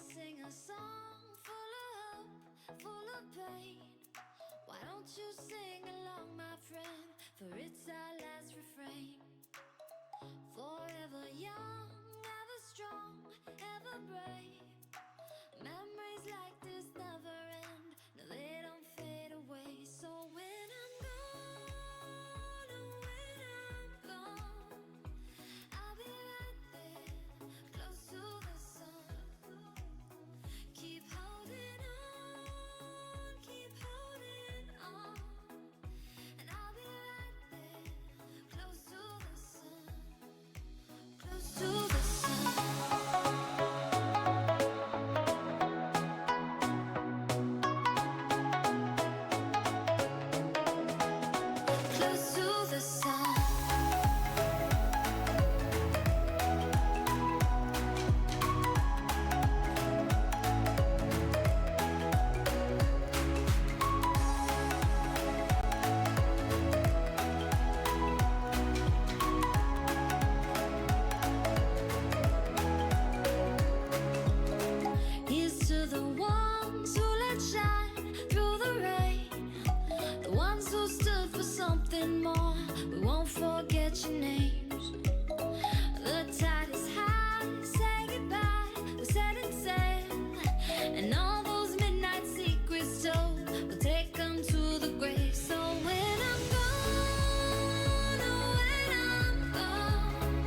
Sing a song full of hope, full of pain. Why don't you sing along, my friend? For it's our last refrain. Forever young, ever strong, ever brave. Memories like this never end. No, they don't fade away. So when I'm gone, oh, when I'm gone, I'll be right there, close to the sun. Keep holding on, keep holding on. And I'll be right there, close to the sun, close to the sun. Close to the sun. Here's to the ones who let shine through the rain, the ones who stood for something more. We won't forget your names. The tide is high, say goodbye, we're setting sail, and all those midnight secrets told, we'll take them to the grave. So when I'm gone, oh, when I'm gone,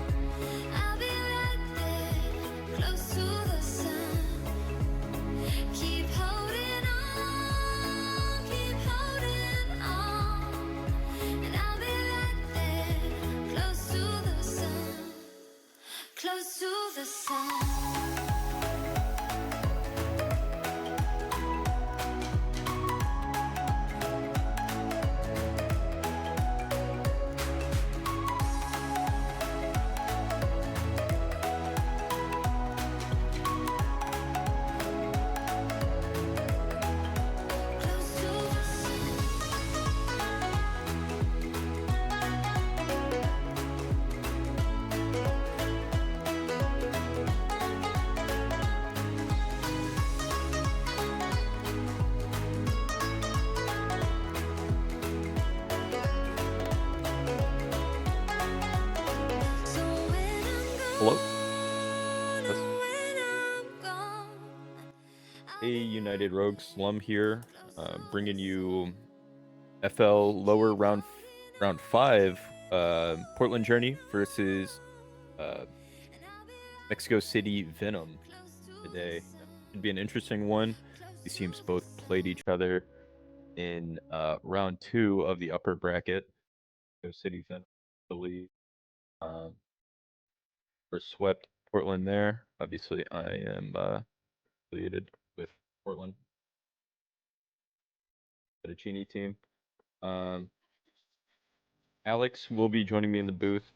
I'll be right there, close to the sun. Keep holding on, keep holding on, and I'll be right there, close to the sun, close to the sun. Close to the sun. So when I'm Hello, gone, that's oh, when I'm gone, a I'll be United right Rogue there, Slum here, close to bringing the sun. you FL lower Keep round holding round on, five, Portland Journey versus uh, and I'll be right Mexico City there, Venom close to the today. sun, Should be an interesting one. close These to teams the both played sun. each other in round two of the upper bracket. Mexico City Venom, I believe, um, were swept Portland there. Obviously, I am affiliated with Portland Fettucine team. Um, Alex will be joining me in the booth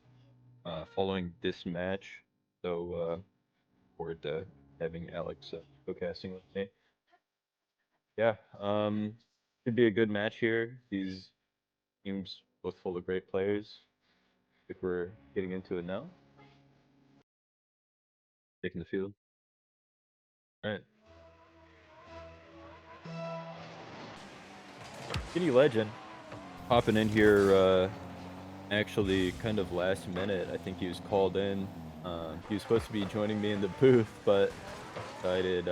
following this match. So forward to having Alex co-casting with me. Yeah, should be a good match here. These teams both full of great players. If we're getting into it now, taking the field. All right, Skinny Legend popping in here. Actually, kind of last minute. I think he was called in. He was supposed to be joining me in the booth, but decided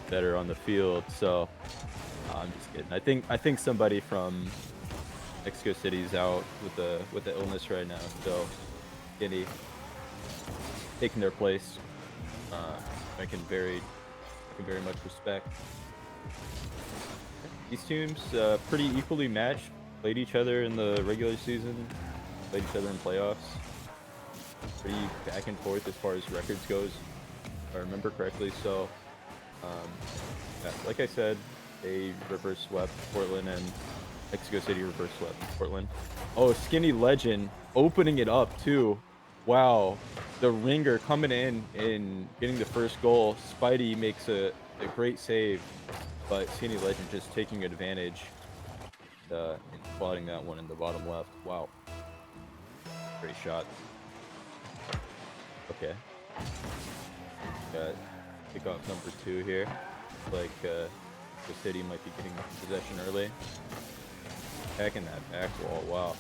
better on the field. So I'm just kidding. I think somebody from Mexico City's out with the illness right now. So Skinny taking their place. Uh, I can very much respect. These teams pretty equally matched. Played each other in the regular season. Played each other in playoffs. Pretty back and forth as far as records goes, if I remember correctly. So, um, yeah, like I said, they reverse swept Portland and Mexico City reverse swept Portland. Oh, Skinny Legend opening it up too. Wow, the ringer coming in and getting the first goal. Spidey makes a great save, but Skinny Legend just taking advantage and spotting that one in the bottom left. Wow, great shot. Okay, got Kickoff number 2 here. Like, the city might be getting possession early. Attacking that back wall, wow.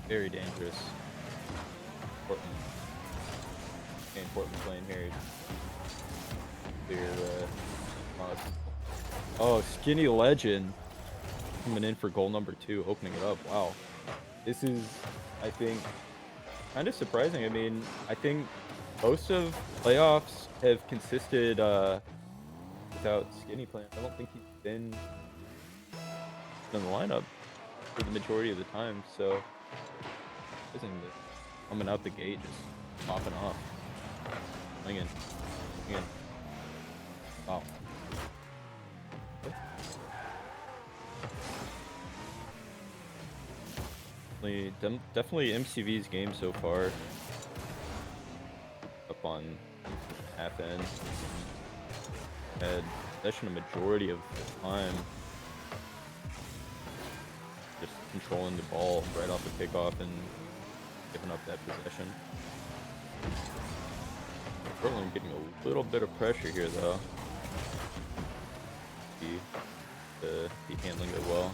Very dangerous. Portland. Okay, Portland playing here. Clear, oh, Skinny Legend coming in for goal number 2, opening it up. Wow. This is, I think, kind of surprising. I mean, I think most of playoffs have consisted without Skinny playing. I don't think he's been in the lineup for the majority of the time, so isn't it coming out the gate just popping off. Swinging. Wow. Definitely MCV's game so far. Up on half end. Had possession a majority of the time. Just controlling the ball right off the kickoff and giving up that possession. Portland getting a little bit of pressure here though. Be handling it well.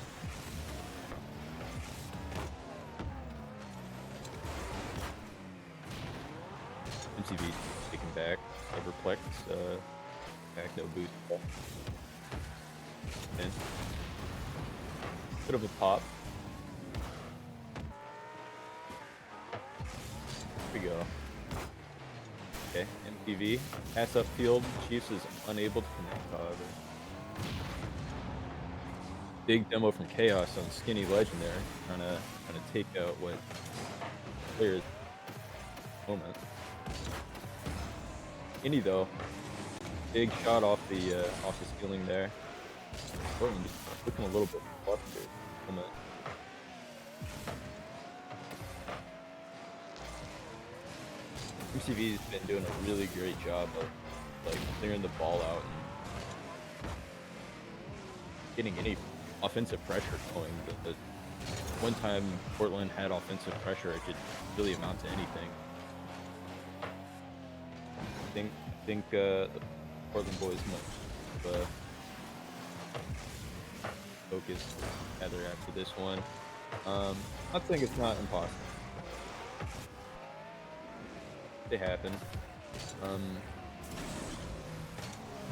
MCV taken back, Cyberplex, back no boost. And bit of a pop. Here we go. Okay, MTV, pass upfield. Chiefs is unable to connect, however. Big demo from Chaos on Skinny Legend there, trying to take out what players moment. Skinny though, big shot off the ceiling there. Portland just looking a little bit flustered. MCV's been doing a really great job of like clearing the ball out and getting any offensive pressure going. The one time Portland had offensive pressure, it could really amount to anything. I think the Portland boys might focus together after this one. I think it's not impossible. They happen.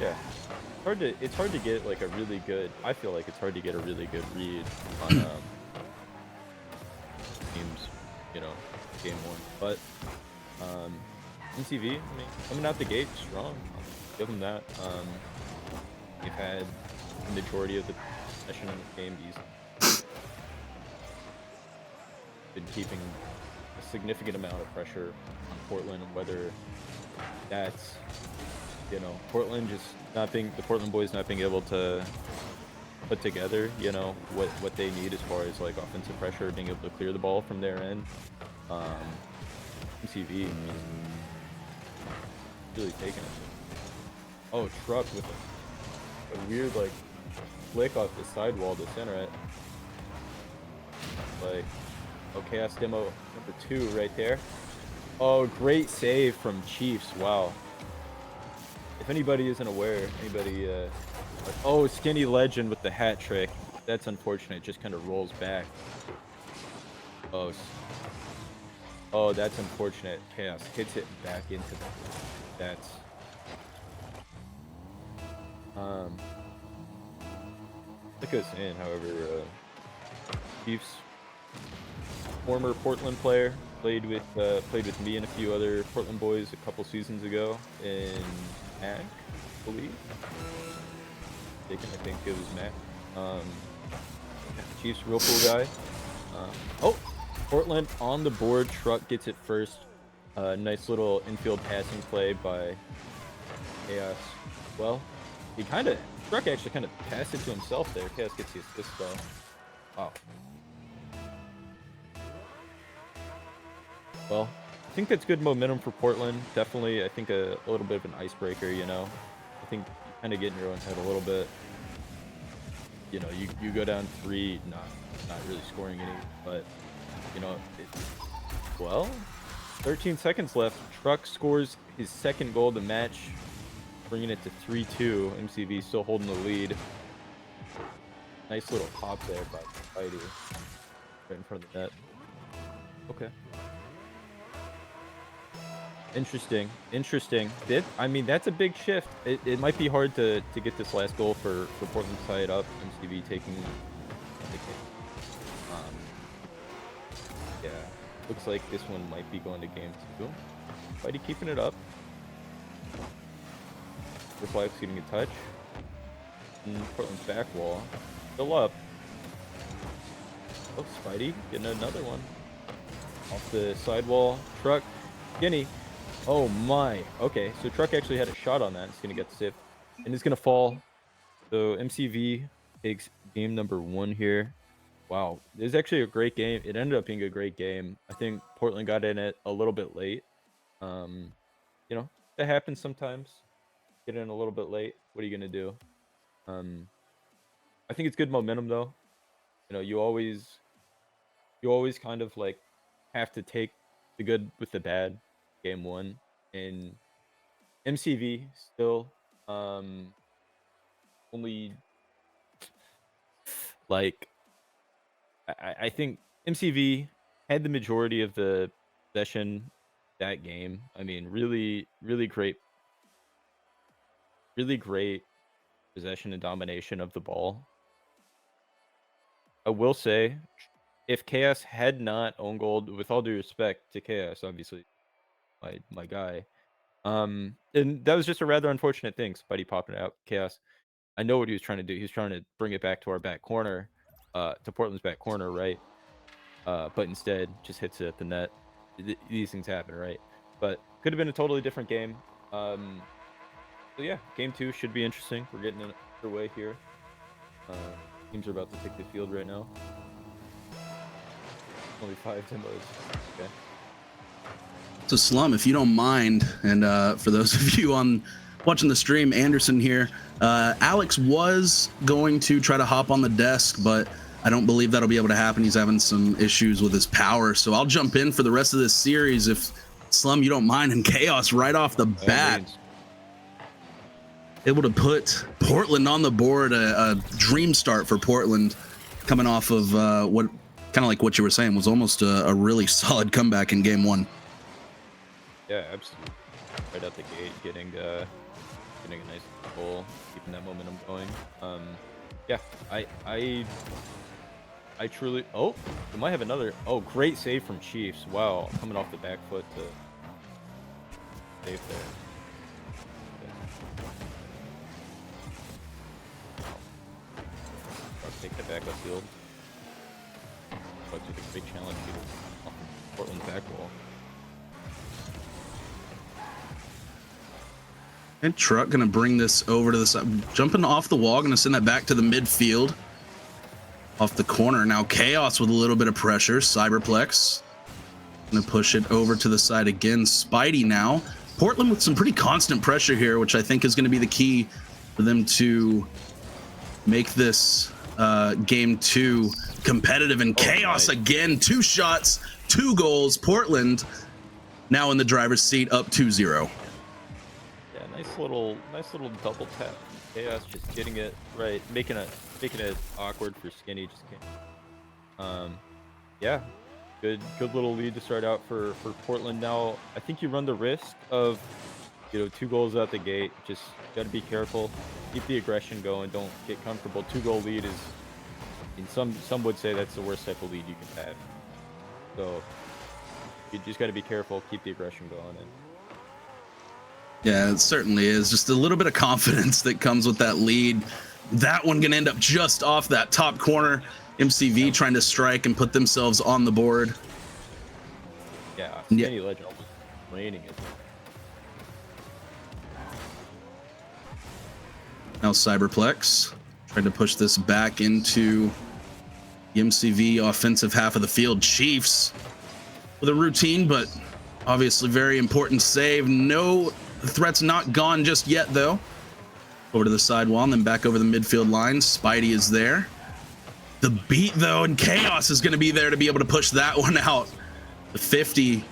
Yeah, it's hard to get like a really good. I feel like it's hard to get a really good read on teams, you know, game 1. But MCV, I mean, coming out the gate strong. I'll give them that. They've had the majority of the possession in the game. He's been keeping a significant amount of pressure on Portland, and whether that's, you know, Portland just not being, the Portland boys not being able to put together, you know, what they need as far as like offensive pressure, being able to clear the ball from their end. MCV, I mean, really taking it. Oh, Truck with a weird like flick off the sidewall to center it. Like, oh, Chaos Demo number 2 right there. Oh, great save from Chiefs. Wow. If anybody isn't aware, oh, Skinny Legend with the hat trick. That's unfortunate. Just kind of rolls back. Oh, that's unfortunate. Chaos hits it back into the. That's. Like I was saying, however, Chiefs, former Portland player, played with me and a few other Portland boys a couple seasons ago in Mac, I believe. I think it was Mac. Chiefs, real cool guy. Oh, Portland on the board. Truck gets it first. Nice little infield passing play by Chaos. Well, Truck actually kind of passed it to himself there. Chaos gets the assist though. Wow. Well, I think that's good momentum for Portland. Definitely, I think a little bit of an icebreaker, you know. I think you kind of get in your own head a little bit. You know, you go down 3, not really scoring any, but, you know, well, 13 seconds left. Truck scores his second goal of the match, bringing it to 3-2. MCV still holding the lead. Nice little pop there by Spidey. Right in front of the net. Okay. Interesting. I mean, that's a big shift. It might be hard to get this last goal for Portland to tie it up. MCV taking the game. Yeah, looks like this one might be going to game 2. Spidey keeping it up. Reflex getting a touch. And Portland's back wall still up. Oh, Spidey getting another one off the sidewall. Truck, Skinny. Oh my. Okay, so Truck actually had a shot on that. It's gonna get the save, and it's gonna fall. So MCV takes game number 1 here. Wow, it was actually a great game. It ended up being a great game. I think Portland got in it a little bit late. You know, that happens sometimes. Get in a little bit late. What are you gonna do? I think it's good momentum though. You know, you always kind of like have to take the good with the bad. Game 1, and MCV still only like I think MCV had the majority of the possession that game. I mean, really great possession and domination of the ball. I will say, if Chaos had not owned gold, with all due respect to Chaos, obviously my guy, and that was just a rather unfortunate thing. Spidey popping out. Chaos, I know what he was trying to do. He was trying to bring it back to our back corner, to Portland's back corner, right? But instead just hits it at the net. These things happen, right? But could have been a totally different game. So yeah, game 2 should be interesting. We're getting underway here. Teams are about to take the field right now. Only 5 demos. Okay. So Slum, if you don't mind, and for those of you watching the stream, Anderson here, Alex was going to try to hop on the desk, but I don't believe that'll be able to happen. He's having some issues with his power, so I'll jump in for the rest of this series if Slum, you don't mind. And Chaos right off the bat, able to put Portland on the board, a dream start for Portland, coming off of what kind of like what you were saying was almost a really solid comeback in game 1. Yeah, absolutely. Right out the gate, getting a nice goal, keeping that momentum going. Yeah, I truly. Oh, we might have another. Oh, great save from Chiefs. Wow, coming off the back foot to save there. Wow. Take that back upfield. But took a big challenge here. Portland's back wall. And Truck gonna bring this over to the side, jumping off the wall, gonna send that back to the midfield, off the corner. Now Chaos with a little bit of pressure. Cyberplex gonna push it over to the side again. Spidey now. Portland with some pretty constant pressure here, which I think is gonna be the key for them to make this game 2 competitive. And Chaos again, 2 shots, 2 goals. Portland now in the driver's seat, up 2-0. Nice little double tap. Chaos just getting it right, making it awkward for Skinny. Just can't. Yeah, good little lead to start out for Portland. Now I think you run the risk of 2 goals out the gate. Just got to be careful, keep the aggression going, don't get comfortable. 2-goal lead is, I mean, some would say that's the worst type of lead you can have. So you just got to be careful, keep the aggression going. And yeah, it certainly is. Just a little bit of confidence that comes with that lead. That one gonna end up just off that top corner. MCV trying to strike and put themselves on the board. Yeah, Skinny Legend raining it. Now Cyberplex trying to push this back into the MCV offensive half of the field. Chiefs with a routine, but obviously very important save. No, the threat's not gone just yet, though. Over to the sidewall and then back over the midfield line. Spidey is there. The beat, though, and Chaos is going to be there to be able to push that one out. The 50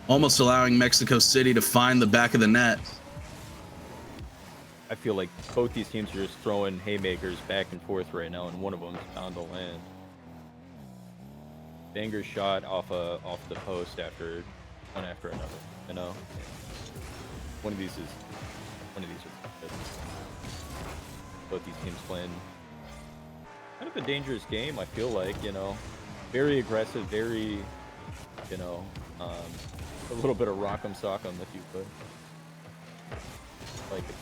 almost allowing Mexico City to find the back of the net. I feel like both these teams are just throwing haymakers back and forth right now, and one of them is bound to land. Banger shot off the post after one after another. You know, one of these is good. Both these teams playing kind of a dangerous game. I feel like, you know, very aggressive, very, you know, a little bit of rock'em sock'em if you could. Like it.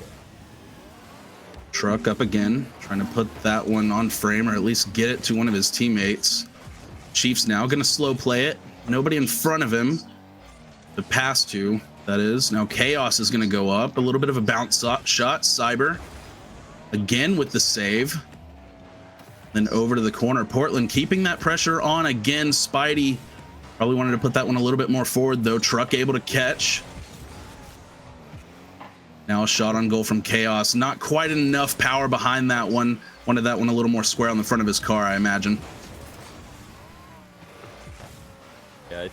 Truck up again, trying to put that one on frame or at least get it to one of his teammates. Chiefs now going to slow play it. Nobody in front of him to pass to, that is. Now Chaos is going to go up. A little bit of a bounce shot. Cyber again with the save. Then over to the corner. Portland keeping that pressure on again. Spidey probably wanted to put that one a little bit more forward, though. Truck able to catch. Now a shot on goal from Chaos. Not quite enough power behind that one. Wanted that one a little more square on the front of his car, I imagine. Yeah, I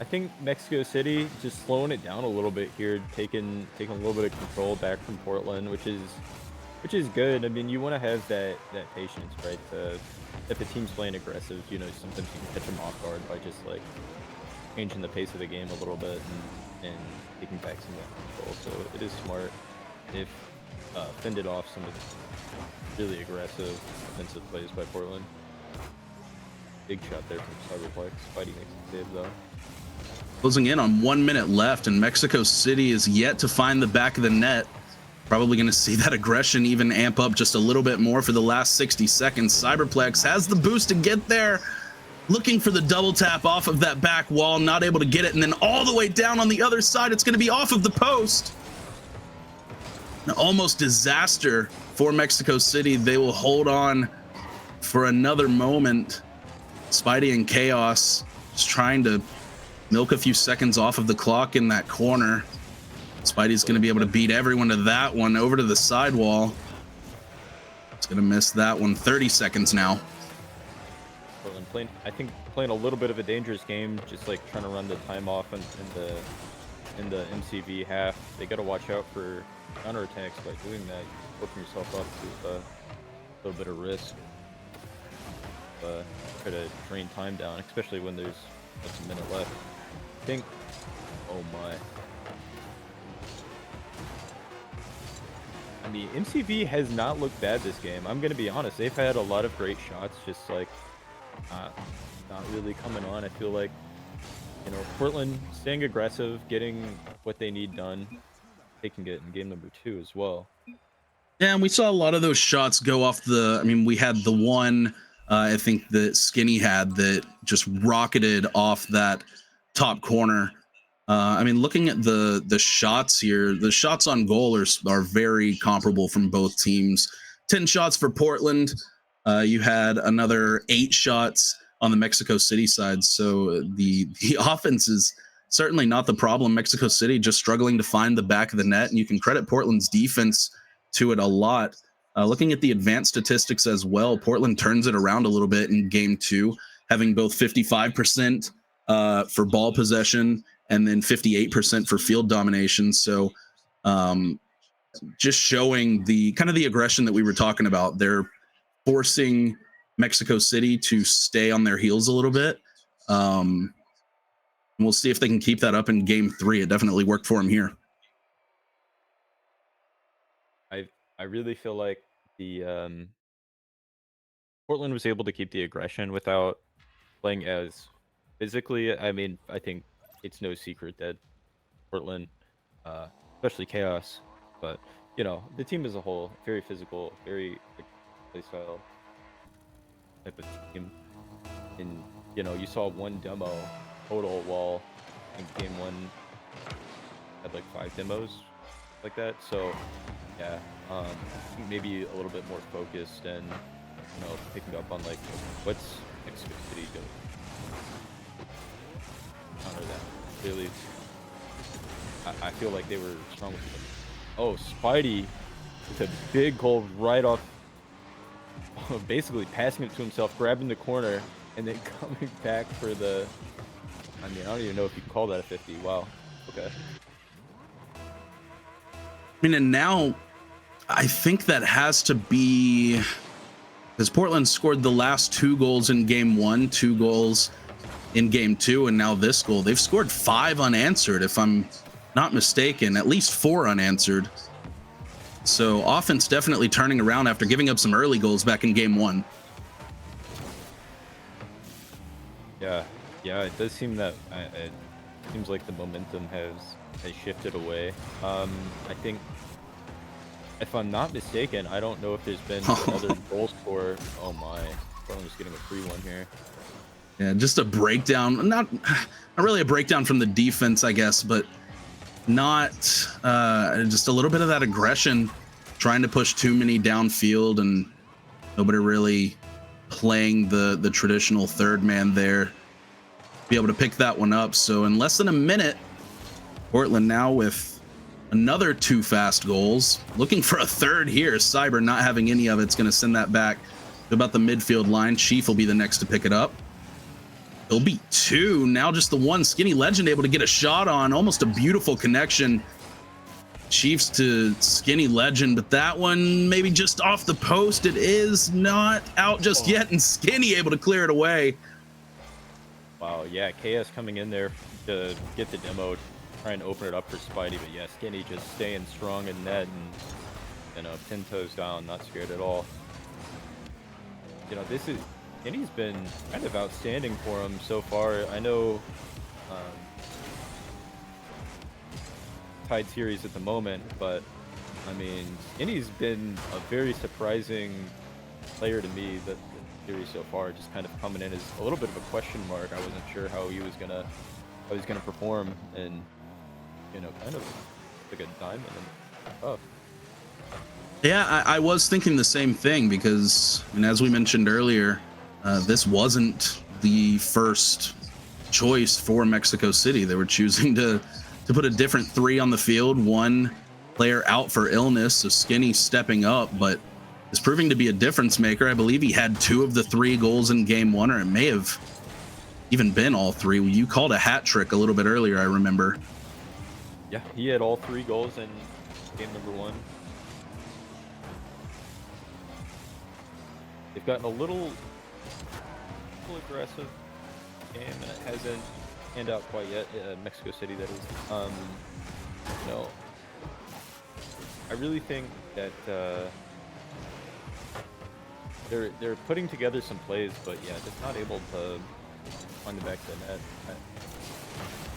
think Mexico City just slowing it down a little bit here, taking a little bit of control back from Portland, which is good. I mean, you want to have that patience, right? If the team's playing aggressive, you know, sometimes you can catch them off guard by just like changing the pace of the game a little bit and taking back some of that control. So it is smart if fended off some of the really aggressive offensive plays by Portland. Big shot there from Cyberplex. Spidey makes the save though. Closing in on 1 minute left, and Mexico City is yet to find the back of the net. Probably going to see that aggression even amp up just a little bit more for the last 60 seconds. Cyberplex has the boost to get there. Looking for the double tap off of that back wall, not able to get it, and then all the way down on the other side, it's going to be off of the post. An almost disaster for Mexico City. They will hold on for another moment. Spidey and Chaos just trying to milk a few seconds off of the clock in that corner. Spidey's going to be able to beat everyone to that one over to the sidewall. It's going to miss that one. 30 seconds now. Portland playing a little bit of a dangerous game, just like trying to run the time off in the MCV half. They got to watch out for counterattacks by doing that. Working yourself up to a little bit of risk. Try to drain time down, especially when there's just a minute left. I think. Oh my. I mean, MCV has not looked bad this game. I'm gonna be honest. They've had a lot of great shots, just like not really coming on. I feel like, you know, Portland staying aggressive, getting what they need done. They can get in game number 2 as well. Yeah, and we saw a lot of those shots go off the. I mean, we had the one. I think that Skinny had that just rocketed off that top corner. I mean, looking at the shots here, the shots on goal are very comparable from both teams. 10 shots for Portland. You had another 8 shots on the Mexico City side. So the offense is certainly not the problem. Mexico City just struggling to find the back of the net, and you can credit Portland's defense to it a lot. Looking at the advanced statistics as well, Portland turns it around a little bit in game 2, having both 55% for ball possession and then 58% for field domination. So just showing the kind of the aggression that we were talking about. They're forcing Mexico City to stay on their heels a little bit. We'll see if they can keep that up in game 3. It definitely worked for them here. I really feel like the Portland was able to keep the aggression without playing as physically. I mean, I think it's no secret that Portland, especially Chaos, but you know, the team as a whole, very physical, very like, play style type of team. And you know, you saw one demo total, while in game 1 had like 5 demos like that. So yeah, maybe a little bit more focused and, you know, picking up on like what's Mexico City doing. Counter that. Clearly, I feel like they were strong with them. Oh, Spidey with a big goal right off, basically passing it to himself, grabbing the corner, and then coming back for the I mean, I don't even know if you call that a 50. Wow. Okay. I mean, and now I think that has to be because Portland scored the last 2 goals in game 1, 2 goals in game 2, and now this goal. They've scored 5 unanswered, if I'm not mistaken, at least 4 unanswered. So offense definitely turning around after giving up some early goals back in game 1. Yeah, it does seem that it seems like the momentum has shifted away. I think, if I'm not mistaken, I don't know if there's been another goal scorer. Oh my, I'm just getting a free one here. Yeah, just a breakdown. Not really a breakdown from the defense, I guess, but not just a little bit of that aggression, trying to push too many downfield, and nobody really playing the traditional third man there. Be able to pick that one up. So in less than a minute, Portland now with another 2 fast goals, looking for a third here. Cyber not having any of it's going to send that back to about the midfield line. Chief will be the next to pick it up. He'll be 2 now, just the one. Skinny Legend able to get a shot on, almost a beautiful connection. Chiefs to Skinny Legend, but that one maybe just off the post. It is not out just yet, and Skinny able to clear it away. Wow, yeah, KS coming in there to get the demo, trying to open it up for Spidey, but yeah, Skinny just staying strong in net and, you know, 10 toes down, not scared at all. You know, Skinny's been kind of outstanding for him so far. I know tied series at the moment, but I mean, Skinny's been a very surprising player to me that series so far, just kind of coming in as a little bit of a question mark. I wasn't sure how he was gonna perform, and you know, kind of like a diamond and tough. Yeah, I was thinking the same thing because, and as we mentioned earlier, this wasn't the first choice for Mexico City. They were choosing to put a different 3 on the field, 1 player out for illness, so Skinny stepping up, but is proving to be a difference maker. I believe he had 2 of the 3 goals in game 1, or it may have even been all 3. You called a hat trick a little bit earlier, I remember. Yeah, he had all 3 goals in game number 1. They've gotten a little aggressive game, and it hasn't panned out quite yet. Mexico City, that is. You know, I really think that they're putting together some plays, but yeah, just not able to find the back of the net.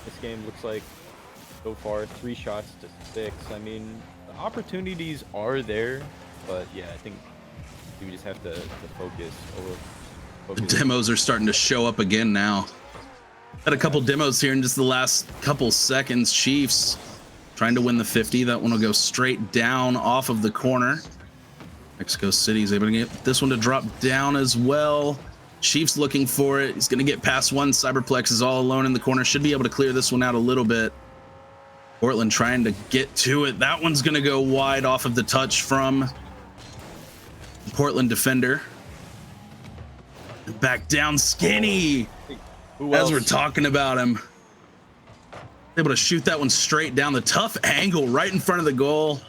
This game looks like, so far, 3 shots to 6. I mean, the opportunities are there, but yeah, I think we just have to focus. The demos are starting to show up again now. Had a couple demos here in just the last couple seconds. Chiefs trying to win the 50. That one will go straight down off of the corner. Mexico City is able to get this one to drop down as well. Chiefs looking for it. He's going to get past one. Cyberplex is all alone in the corner. Should be able to clear this one out a little bit. Portland trying to get to it. That one's going to go wide off of the touch from the Portland defender. Back down Skinny. As we're talking about him. Able to shoot that one straight down. The tough angle right in front of the goal.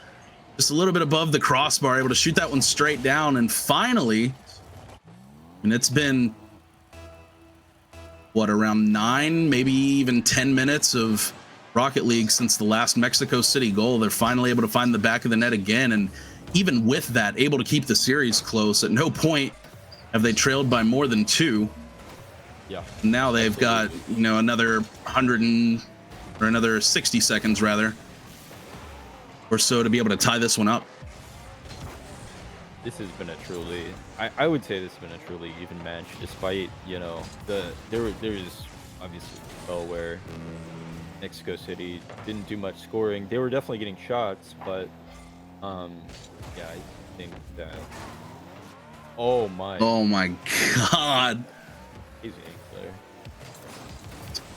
Just a little bit above the crossbar. Able to shoot that one straight down. And finally, and it's been, what, around 9, maybe even 10 minutes of Rocket League since the last Mexico City goal. They're finally able to find the back of the net again. And even with that, able to keep the series close. At no point have they trailed by more than 2. Yeah. Now they've got, you know, another 100 or another 60 seconds rather or so to be able to tie this one up. This has been a truly, I would say this has been a truly even match, despite, you know, there's obviously where Mexico City didn't do much scoring. They were definitely getting shots, but yeah, I think that, oh my God. Easy there.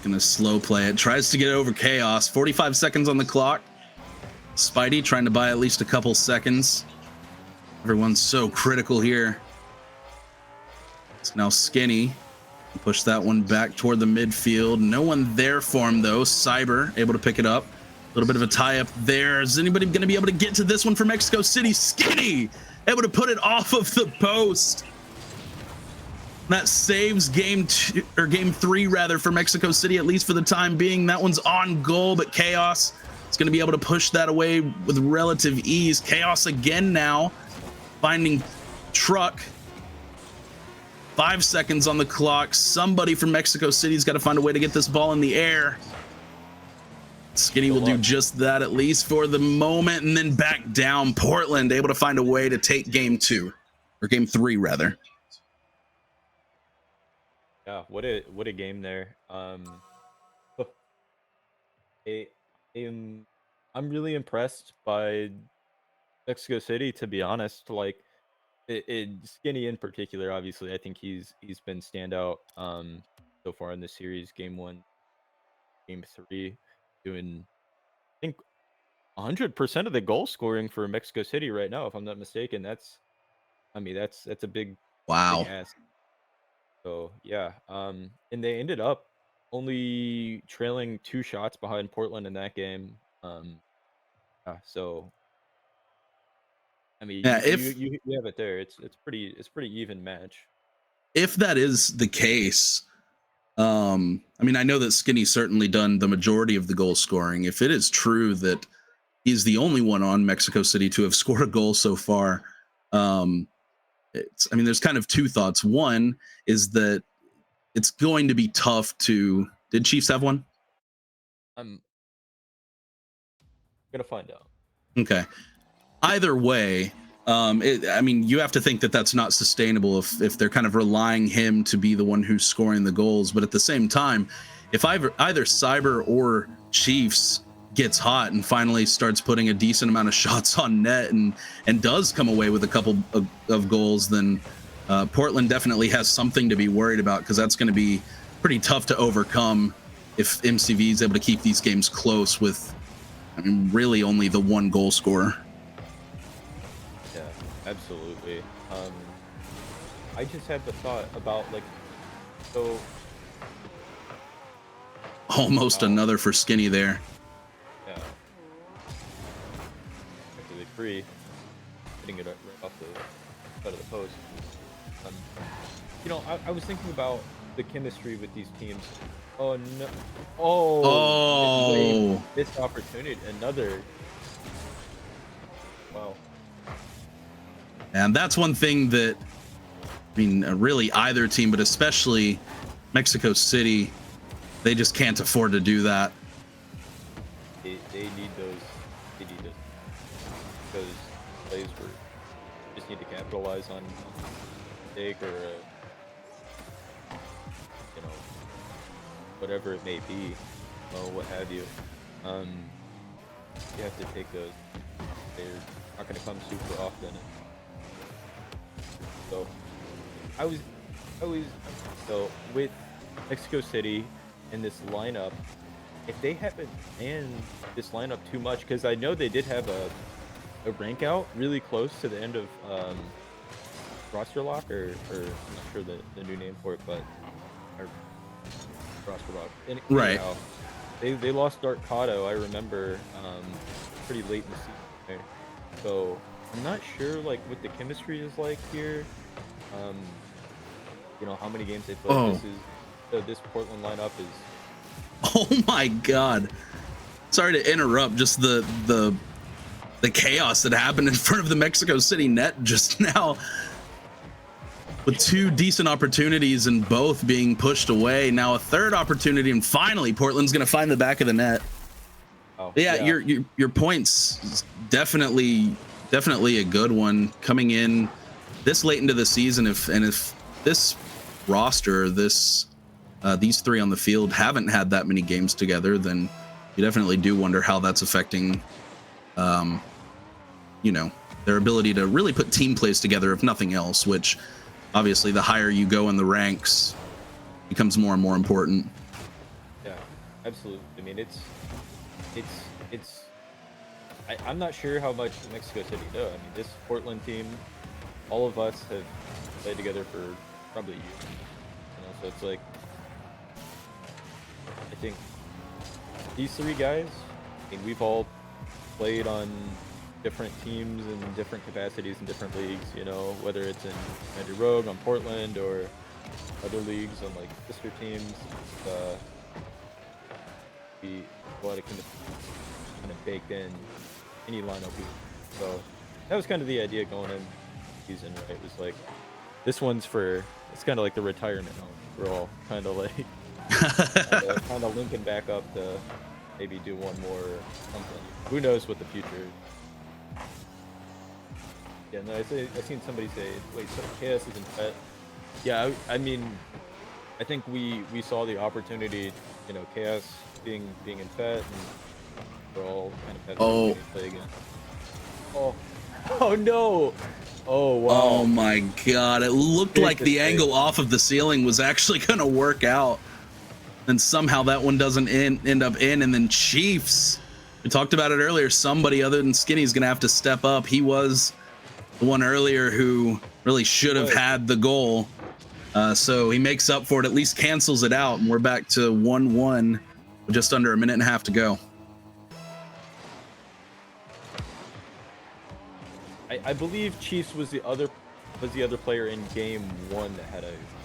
Gonna slow play it. Tries to get over Chaos. 45 seconds on the clock. Spidey trying to buy at least a couple seconds. Everyone's so critical here. It's now Skinny. Push that one back toward the midfield. No one there for him, though. Cyber able to pick it up. A little bit of a tie-up there. Is anybody going to be able to get to this one for Mexico City? Skinny able to put it off of the post. That saves game 3 rather for Mexico City, at least for the time being. That one's on goal, but Chaos is going to be able to push that away with relative ease. Chaos again now, finding Truck. 5 seconds on the clock. Somebody from Mexico City's got to find a way to get this ball in the air. Skinny will do just that, at least for the moment, and then back down. Portland able to find a way to take game 2, or game 3 rather. Yeah, what a game there. I'm really impressed by Mexico City, to be honest. Like, Skinny in particular, obviously, I think he's been standout so far in this series. Game 1, game 3, doing, I think, 100% of the goal scoring for Mexico City right now, if I'm not mistaken. That's a big ask. So yeah, and they ended up only trailing 2 shots behind Portland in that game. Yeah, so I mean, Yeah, you have it there. It's pretty even match. If that is the case, I mean, I know that Skinny's certainly done the majority of the goal scoring. If it is true that he's the only one on Mexico City to have scored a goal so far, I mean, there's kind of 2 thoughts. One is that it's going to be tough to. Did Chiefs have one? I'm gonna find out. Okay. Either way, I mean, you have to think that that's not sustainable if they're kind of relying him to be the one who's scoring the goals. But at the same time, if either Cyber or Chiefs gets hot and finally starts putting a decent amount of shots on net and does come away with a couple of goals, then Portland definitely has something to be worried about, because that's going to be pretty tough to overcome if MCV is able to keep these games close with, I mean, really only the 1 goal scorer. Yeah, absolutely. I just had the thought about, like, so almost another for Skinny there. Yeah. Actually, free, hitting it right off the side of the post. You know, I was thinking about the chemistry with these teams. Oh no! Oh! This opportunity, another. Wow. And that's one thing that, I mean, really either team, but especially Mexico City, they just can't afford to do that. They need those. They need those. Those plays where just need to capitalize on a mistake or you know, whatever it may be, or what have you. You have to take those. They're not going to come super often. So so with Mexico City in this lineup, if they haven't manned this lineup too much, because I know they did have a rank out really close to the end of roster lock, or I'm not sure the new name for it, but roster lock. Right. They lost Dark Kato, I remember, pretty late in the season there. So I'm not sure like what the chemistry is like here. You know, how many games they played. This Portland lineup is. Oh my God! Sorry to interrupt. Just the chaos that happened in front of the Mexico City net just now, with 2 decent opportunities and both being pushed away. Now a third opportunity, and finally Portland's going to find the back of the net. Yeah, your point's definitely a good one coming in this late into the season. If this roster, these 3 on the field haven't had that many games together, then you definitely do wonder how that's affecting, you know, their ability to really put team plays together, if nothing else, which obviously the higher you go in the ranks becomes more and more important. Yeah, absolutely. I mean, I'm not sure how much Mexico City does. I mean, this Portland team, all of us have played together for probably a year. You know, So it's like, I think these three guys, I mean, we've all played on different teams in different capacities in different leagues, you know, whether it's in Magic Rogue on Portland or other leagues on like sister teams. We a lot of kind of baked in any lineup. So that was kind of the idea going in season, right? It was like this one's for, it's kind of like the retirement home. We're all kind of like kind of linking back up to maybe do one more something. Who knows what the future is? Yeah, no, I seen somebody say, wait, so Chaos isn't Fet? Yeah, I mean, I think we saw the opportunity, you know, Chaos being in Fet, and we're all kind of having to play again. Oh no! Oh wow! Oh my god! It looked like the angle off of the ceiling was actually gonna work out, and somehow that one doesn't end up in. And then Chiefs, we talked about it earlier. Somebody other than Skinny is gonna have to step up. He was the one earlier who really should have had the goal. So he makes up for it, at least cancels it out, and we're back to 1-1 with just under a minute and a half to go. I believe Chiefs was the other player in game 1 that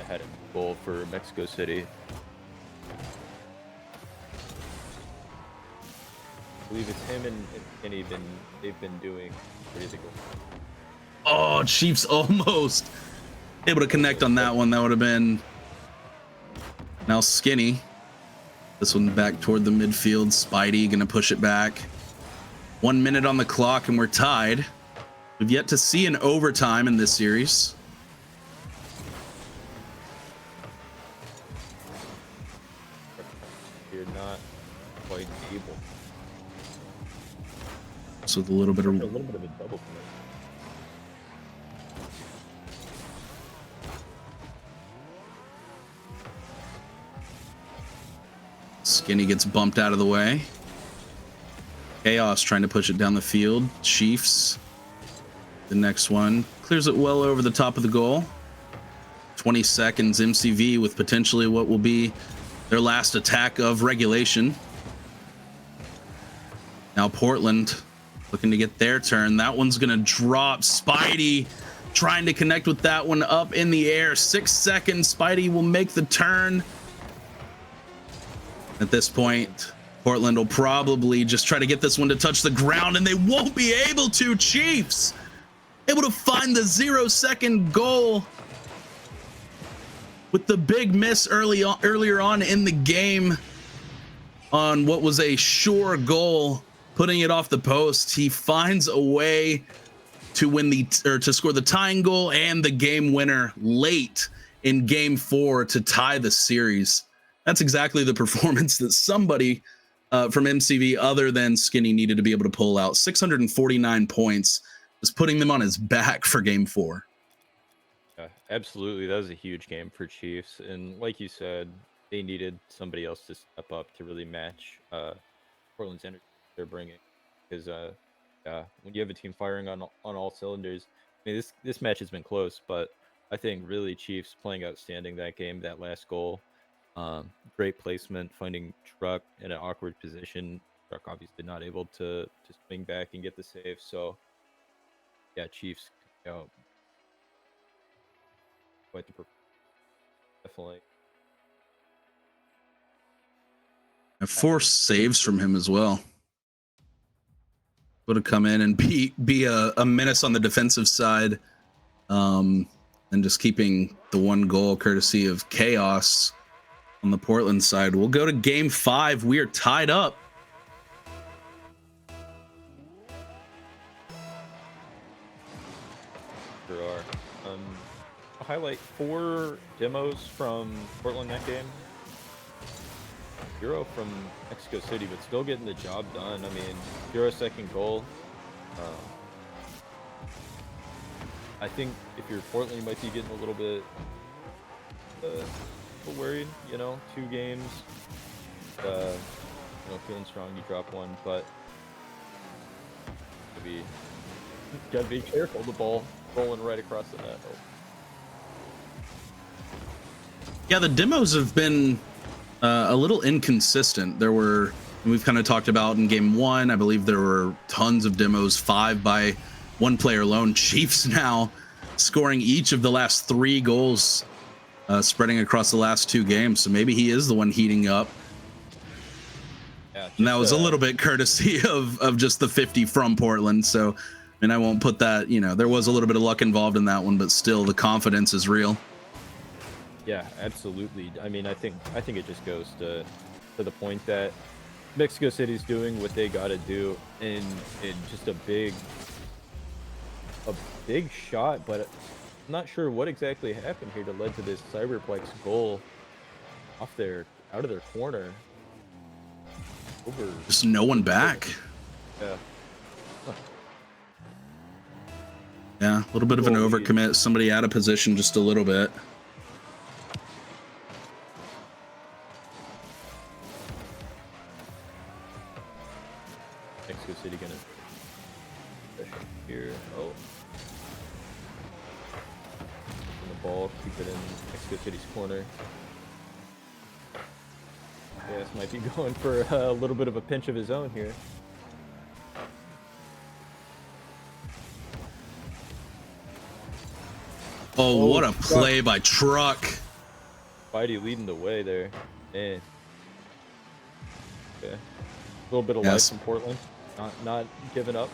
had a goal for Mexico City. I believe it's him and Kenny. They've been doing pretty good. Oh, Chiefs almost able to connect on that one. That would have been now Skinny. This one back toward the midfield. Spidey gonna push it back. 1 minute on the clock and we're tied. We've yet to see an overtime in this series. You're not quite able. So with a little bit of a double commit. Skinny gets bumped out of the way. Chaos trying to push it down the field. Chiefs. The next one clears it well over the top of the goal. 20 seconds MCV with potentially what will be their last attack of regulation. Now Portland looking to get their turn. That one's gonna drop. Spidey trying to connect with that one up in the air. 6 seconds. Spidey will make the turn. At this point, Portland will probably just try to get this one to touch the ground, and they won't be able to. Chiefs able to find the 0-second goal with the big miss earlier on in the game on what was a sure goal, putting it off the post. He finds a way to win to score the tying goal and the game winner late in game 4 to tie the series. That's exactly the performance that somebody from MCV other than Skinny needed to be able to pull out. 649 points, just putting them on his back for game 4. Yeah, absolutely. That was a huge game for Chiefs. And like you said, they needed somebody else to step up to really match Portland's energy they're bringing. Because when you have a team firing on all cylinders, I mean, this match has been close, but I think really Chiefs playing outstanding that game, that last goal. Great placement, finding Truck in an awkward position. Truck obviously not able to swing back and get the save. So yeah, Chiefs, you know, quite the definitely. 4 saves from him as well. Would have come in and be a menace on the defensive side, and just keeping the 1 goal courtesy of Chaos on the Portland side. We'll go to game 5. We are tied up. There are. I'll highlight 4 demos from Portland that game. 0 from Mexico City, but still getting the job done. I mean, 0-second goal. I think if you're Portland, you might be getting a little bit worried. You know, 2 games. You know, feeling strong, you drop 1, but gotta be careful. The ball rolling right across the net. Yeah, the demos have been a little inconsistent. We've kind of talked about in game 1, I believe there were tons of demos, 5 by one player alone. Chiefs now scoring each of the last 3 goals, spreading across the last 2 games. So maybe he is the one heating up. Yeah, And that was a little bit courtesy of just the 50 from Portland. So, I mean, I won't put that, there was a little bit of luck involved in that one, but still the confidence is real. Yeah, absolutely. I mean, I think it just goes to the point that Mexico City's doing what they got to do in just a big shot, but I'm not sure what exactly happened here that led to this Cyberplex goal out of their corner. Over. Just no one back. Yeah. Huh. Yeah, a little bit of an overcommit. Somebody out of position just a little bit. Mexico City gonna here. Oh. And the ball, keep it in Mexico City's corner. Yes, might be going for a little bit of a pinch of his own here. Oh, what a play by Truck. Spidey leading the way there. Man. Okay. A little bit of Yes. life from Portland. Not giving up.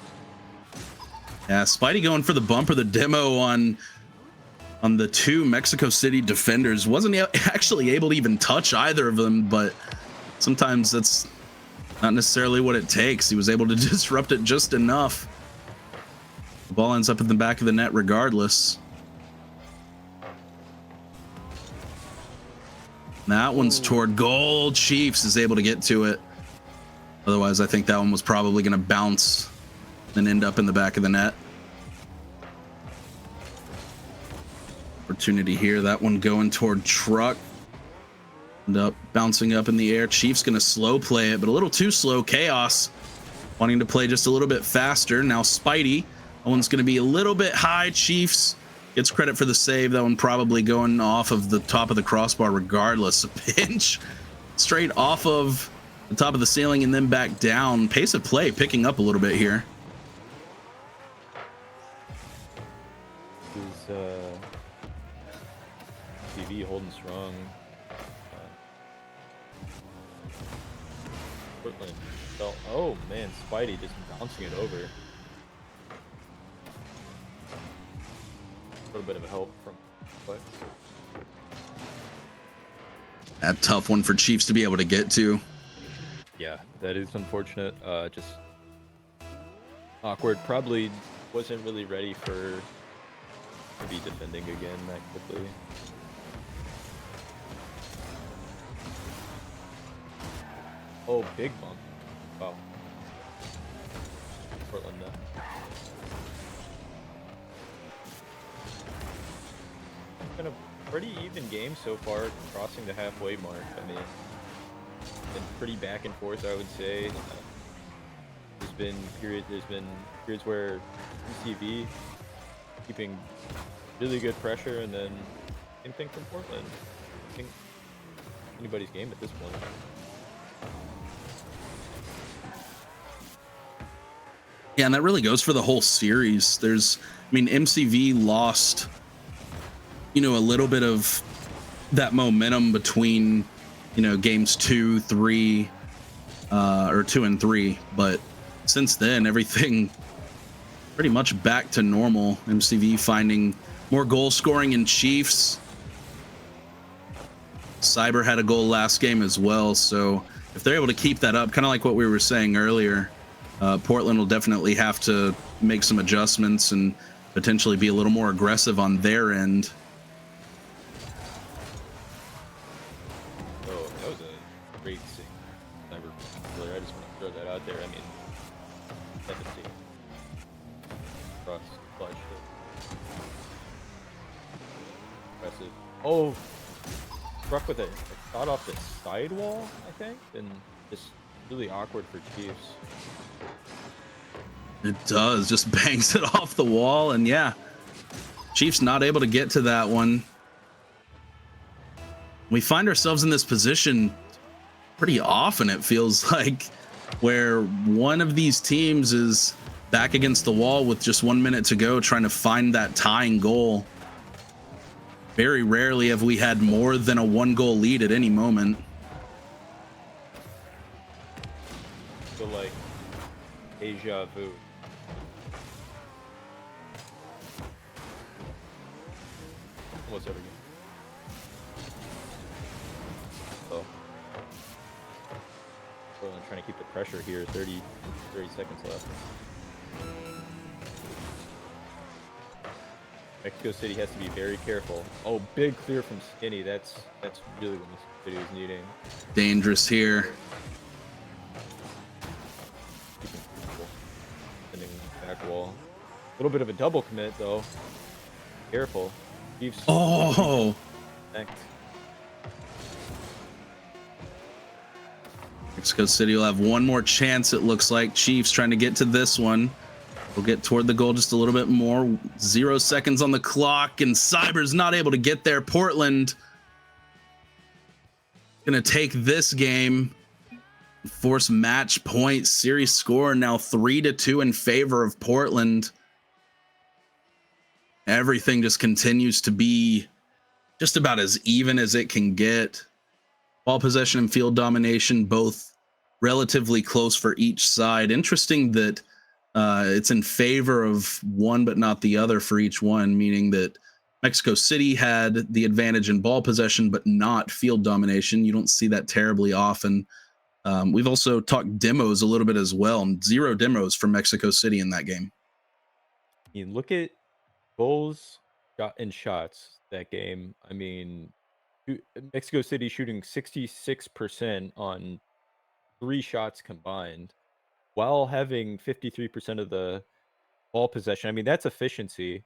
Yeah, Spidey going for the bumper. The demo on the 2 Mexico City defenders wasn't actually able to even touch either of them, but sometimes that's not necessarily what it takes. He was able to disrupt it just enough. The ball ends up in the back of the net regardless. That one's toward goal. Chiefs is able to get to it. Otherwise, I think that one was probably going to bounce and end up in the back of the net. Opportunity here. That one going toward Truck. End up bouncing up in the air. Chiefs going to slow play it, but a little too slow. Chaos wanting to play just a little bit faster. Now Spidey. That one's going to be a little bit high. Chiefs gets credit for the save. That one probably going off of the top of the crossbar regardless. A pinch straight off of the top of the ceiling and then back down. Pace of play picking up a little bit here. Is TV holding strong. Portland. Oh man, Spidey just bouncing it over. A little bit of a help from Flex. That tough one for Chiefs to be able to get to. Yeah, that is unfortunate. Just awkward. Probably wasn't really ready to be defending again that quickly. Oh, big bump. Wow. Portland now. It's been a pretty even game so far, crossing the halfway mark. I mean, been pretty back and forth, I would say. There's been periods where MCV keeping really good pressure, and then same thing from Portland. I think anybody's game at this point. Yeah, and that really goes for the whole series. MCV lost, a little bit of that momentum between, games 2, 3, or 2 and 3. But since then, everything pretty much back to normal. MCV finding more goal scoring in Chiefs. Cyber had a goal last game as well. So if they're able to keep that up, kind of like what we were saying earlier, Portland will definitely have to make some adjustments and potentially be a little more aggressive on their end. Oh, that was a great sing. I just want to throw that out there. I mean, Fettucine. Cross flush. Impressive. Oh, struck with a shot off the sidewall, I think, and just really awkward for Chiefs. It does, just bangs it off the wall, and yeah, Chiefs not able to get to that one. We find ourselves in this position pretty often, it feels like, where one of these teams is back against the wall with just 1 minute to go, trying to find that tying goal. Very rarely have we had more than a 1-goal lead at any moment. So like deja vu. Almost every game. Oh. Well, I'm trying to keep the pressure here. 30 seconds left. Mexico City has to be very careful. Oh, big clear from Skinny. That's really what Mexico City is needing. Dangerous here. Sending back wall. A little bit of a double commit though. Careful. Chiefs. Oh. Connect. Mexico City will have one more chance, it looks like. Chiefs trying to get to this one. We'll get toward the goal just a little bit more. 0 seconds on the clock, and Cyber's not able to get there. Portland gonna take this game, force match point. Series score now 3-2 in favor of Portland. Everything just continues to be just about as even as it can get. Ball possession and field domination, both relatively close for each side. Interesting that it's in favor of one but not the other for each one, meaning that Mexico City had the advantage in ball possession but not field domination. You don't see that terribly often. We've also talked demos a little bit as well. 0 demos from Mexico City in that game. You look at goals and shots that game. I mean, Mexico City shooting 66% on 3 shots combined, while having 53% of the ball possession. I mean, that's efficiency,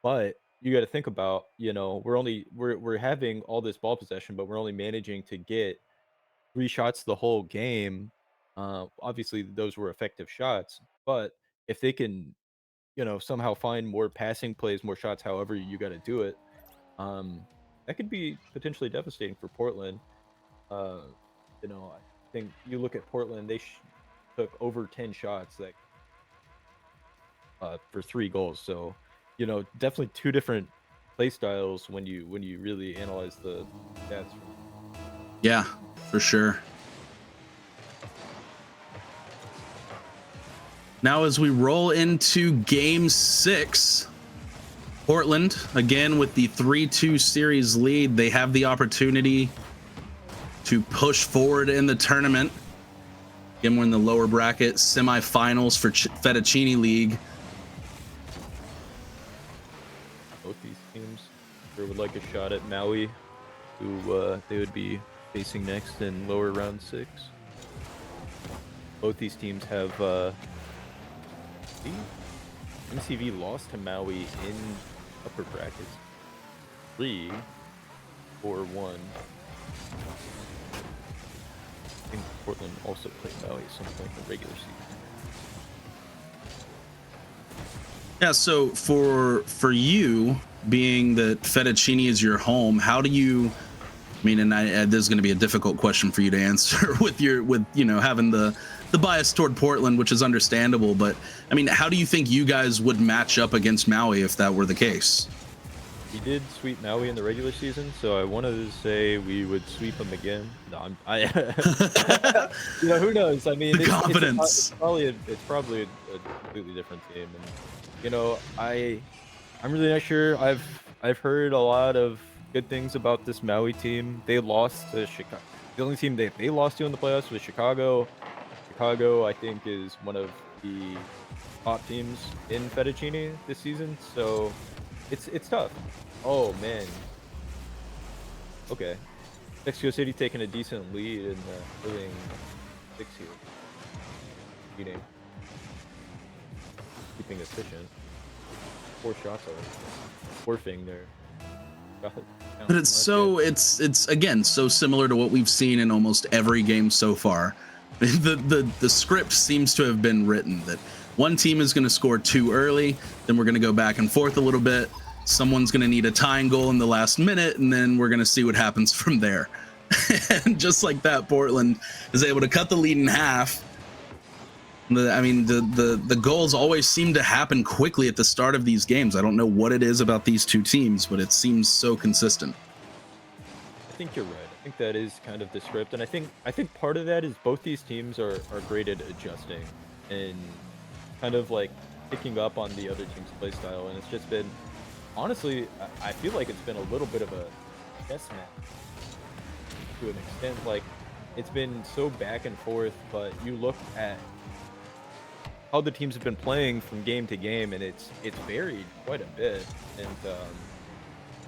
but you got to think about, we're having all this ball possession, but we're only managing to get 3 shots the whole game. Obviously, those were effective shots, but if they can, somehow find more passing plays, more shots, however you got to do it, that could be potentially devastating for Portland. I think you look at Portland, they took over 10 shots for 3 goals. So, definitely 2 different play styles when you really analyze the stats. Yeah, for sure. Now, as we roll into game 6, Portland, again, with the 3-2 series lead, they have the opportunity to push forward in the tournament. Again, we're in the lower bracket semifinals for Fettucine League. Both these teams sure would like a shot at Maui, who they would be facing next in lower round 6. Both these teams have MCV lost to Maui in upper brackets 3-4-1. I think Portland also played Maui at some point in the regular season. Yeah, so for you, being that Fettucine is your home, how do you? I mean, and this is going to be a difficult question for you to answer with having the bias toward Portland, which is understandable. But I mean, how do you think you guys would match up against Maui if that were the case? We did sweep Maui in the regular season, so I wanted to say we would sweep them again. No, who knows? I mean, the confidence. It's probably a completely different team, and I'm really not sure. I've heard a lot of good things about this Maui team. They lost to Chicago. The only team they lost to in the playoffs was Chicago. Chicago, I think, is one of the top teams in Fettucine this season, so it's tough. Oh man. Okay. Mexico City taking a decent lead in the early 6 here. Beating. Keeping efficient. 4 shots already. Forfeiting there. But it's again so similar to what we've seen in almost every game so far. The script seems to have been written that one team is going to score too early, then we're going to go back and forth a little bit. someone's going to need a tying goal in the last minute, and then we're going to see what happens from there. And just like that, Portland is able to cut the lead in half. The goals always seem to happen quickly at the start of these games. I don't know what it is about these two teams, but it seems so consistent. I think you're right. I think that is kind of the script, and I think part of that is both these teams are great at adjusting and kind of like picking up on the other team's play style, and it's just been, honestly, I feel like it's been a little bit of a chess match to an extent. Like, it's been so back and forth, but you look at how the teams have been playing from game to game, and it's varied quite a bit. And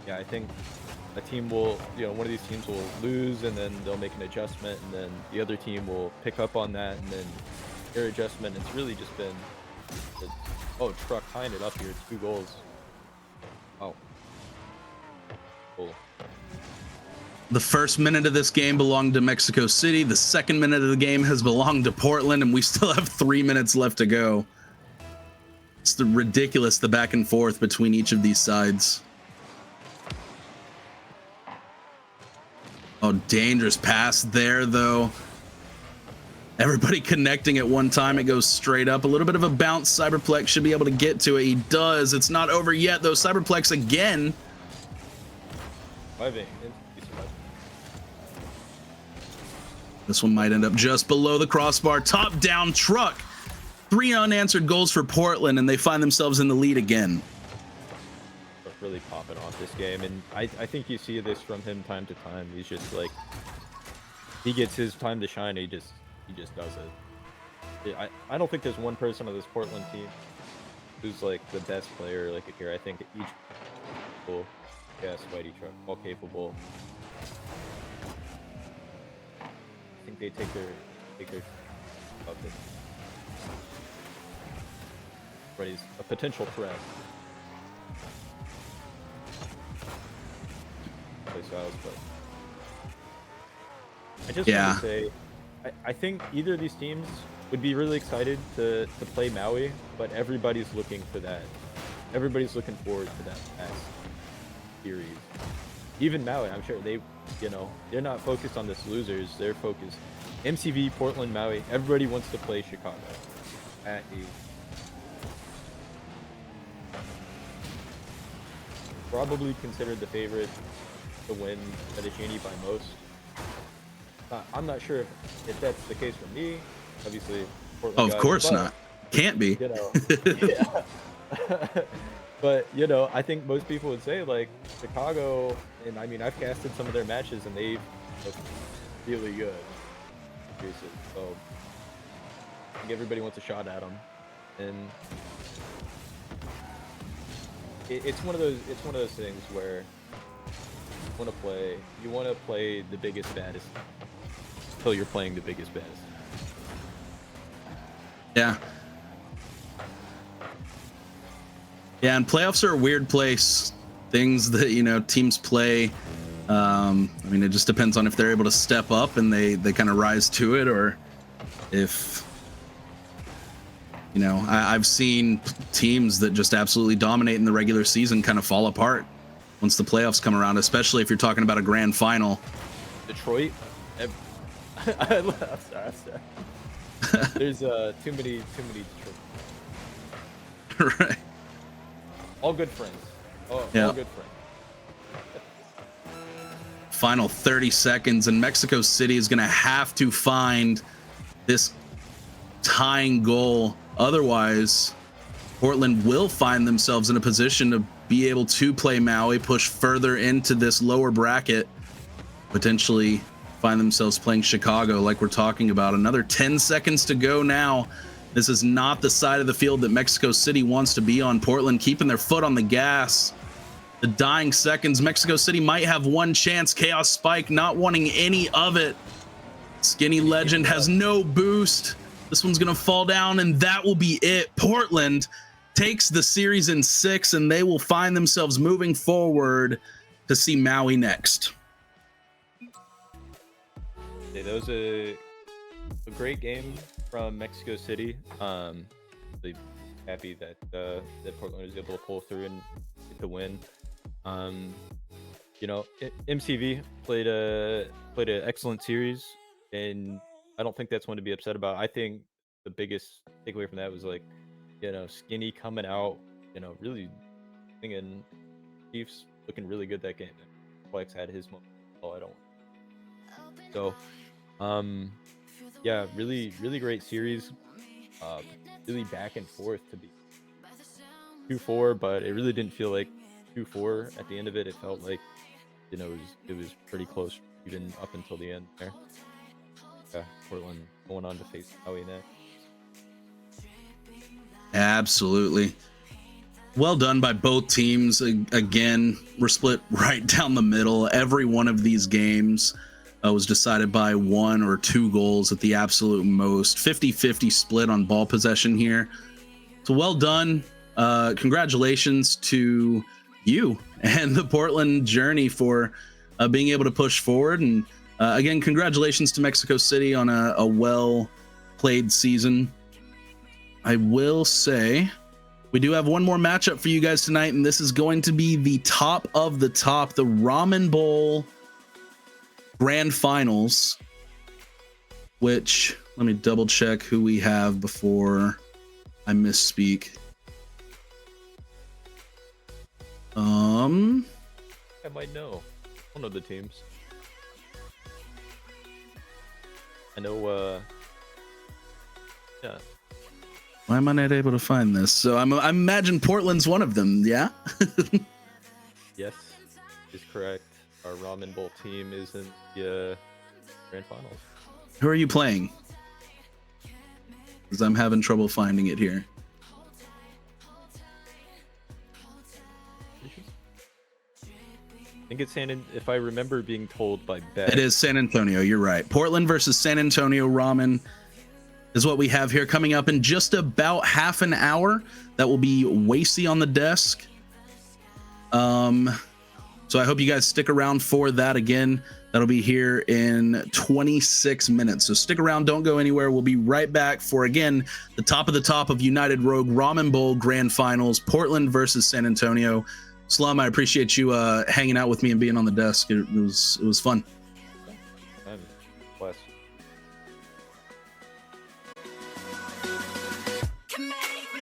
yeah, I think a team will, one of these teams will lose, and then they'll make an adjustment, and then the other team will pick up on that, and then their adjustment. It's really just been, Truck tying it up here, 2 goals. Oh, cool. The first minute of this game belonged to Mexico City. The second minute of the game has belonged to Portland, and we still have 3 minutes left to go. It's ridiculous, the back and forth between each of these sides. Oh, dangerous pass there, though. Everybody connecting at one time. It goes straight up. A little bit of a bounce. Cyberplex should be able to get to it. He does. It's not over yet, though. Cyberplex again. This one might end up just below the crossbar. Top down Truck. 3 unanswered goals for Portland, and they find themselves in the lead again. Really popping off this game, and I think you see this from him time to time. He's just like, he gets his time to shine. He just does it. I don't think there's one person on this Portland team who's like the best player like here. I think each people, Whitey Truck, all capable. I think they take their up it. But he's a potential threat. Styles, but I just want to say, I think either of these teams would be really excited to play Maui, but everybody's looking for that. Everybody's looking forward to that past series. Even Maui, I'm sure they're not focused on this losers. They're focused MCV, Portland, Maui. Everybody wants to play Chicago at a probably considered the favorite to win Fettucine by most. I'm not sure if that's the case for me. Obviously, Portland of course not. Can't be. Yeah. But I think most people would say like Chicago, and I mean I've casted some of their matches and they've looked really good. Seriously. So I think everybody wants a shot at them, and it's one of those things where you want to play the biggest baddest until you're playing the biggest baddest. Yeah, and playoffs are a weird place. Things that teams play, it just depends on if they're able to step up and they kind of rise to it, or if I've seen teams that just absolutely dominate in the regular season kind of fall apart once the playoffs come around, especially if you're talking about a grand final. Detroit, I'm sorry. There's too many Detroit. Right. All good friends. All good friends. Final 30 seconds, and Mexico City is going to have to find this tying goal. Otherwise, Portland will find themselves in a position to be able to play Maui, push further into this lower bracket, potentially find themselves playing Chicago like we're talking about. Another 10 seconds to go now. This is not the side of the field that Mexico City wants to be on. Portland keeping their foot on the gas. The dying seconds. Mexico City might have one chance. Chaos Spike not wanting any of it. Skinny Legend has no boost. This one's going to fall down, and that will be it. Portland takes the series in 6, and they will find themselves moving forward to see Maui next. Yeah, that was a great game from Mexico City. They happy that that Portland was able to pull through and get the win. You know, MCV played an excellent series, and I don't think that's one to be upset about. I think the biggest takeaway from that was like, you know, Skinny coming out, you know, really thinking Chiefs looking really good that game. Flex had his moment. Oh, I don't. So, yeah, really great series. Really back and forth to be 2-4, but it really didn't feel like 2-4 at the end of it. It felt like, you know, it was pretty close even up until the end there. Yeah, Portland going on to face Howie next. Absolutely. Well done by both teams. Again, we're split right down the middle. Every one of these games was decided by 1 or 2 goals at the absolute most. 50-50 split on ball possession here. So well done. Congratulations to you and the Portland journey for being able to push forward. And again, congratulations to Mexico City on a well-played season. I will say we do have one more matchup for you guys tonight, and this is going to be the top of the top, the Ramen Bowl Grand Finals, which, let me double check who we have before I misspeak. I might know. I don't know the teams. I know, yeah. Why am I not able to find this? So I imagine Portland's one of them, yeah? Yes, is correct. Our Ramen Bowl team is in the Grand Finals. Who are you playing? Because I'm having trouble finding it here. I think it's if I remember being told by Beth. It is San Antonio, you're right. Portland versus San Antonio Ramen is what we have here coming up in just about half an hour. That will be Wasey on the desk. So I hope you guys stick around for that. Again, that'll be here in 26 minutes. So stick around, don't go anywhere. We'll be right back for, again, the top of United Rogue Ramen Bowl Grand Finals, Portland versus San Antonio. Slum, I appreciate you hanging out with me and being on the desk. It was fun. Bless.